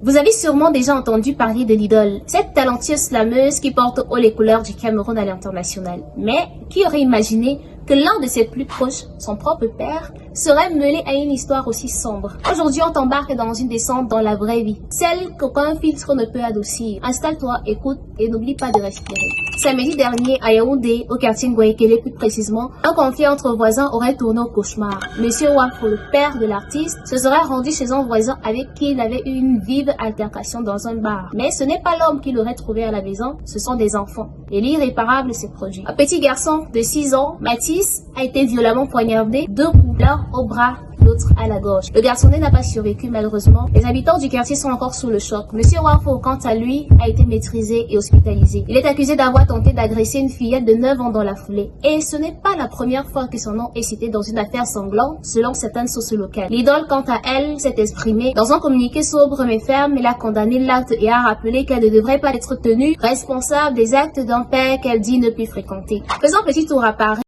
Vous avez sûrement déjà entendu parler de l'idole, cette talentueuse slameuse qui porte haut les couleurs du Cameroun à l'international. Mais qui aurait imaginé que l'un de ses plus proches, son propre père, serait mêlé à une histoire aussi sombre. Aujourd'hui, on t'embarque dans une descente dans la vraie vie, celle qu'aucun filtre ne peut adoucir. Installe-toi, écoute et n'oublie pas de respirer. Samedi dernier, à Yaoundé, au quartier Ngoyekele plus précisément, un conflit entre voisins aurait tourné au cauchemar. Monsieur Wafo, le père de l'artiste, se serait rendu chez un voisin avec qui il avait eu une vive altercation dans un bar. Mais ce n'est pas l'homme qu'il aurait trouvé à la maison, ce sont des enfants. Et l'irréparable s'est produit. Un petit garçon de 6 ans, Mathis, a été violemment poignardé, 2 coups, l'un au bras, l'autre à la gorge. Le garçonnet n'a pas survécu malheureusement. Les habitants du quartier sont encore sous le choc. Monsieur Wafo, quant à lui, a été maîtrisé et hospitalisé. Il est accusé d'avoir tenté d'agresser une fillette de 9 ans dans la foulée. Et ce n'est pas la première fois que son nom est cité dans une affaire sanglante, selon certaines sources locales. L'idole, quant à elle, s'est exprimée dans un communiqué sobre mais ferme. Elle a condamné l'acte et a rappelé qu'elle ne devrait pas être tenue responsable des actes d'un père qu'elle dit ne plus fréquenter. Faisons petit tour à Paris.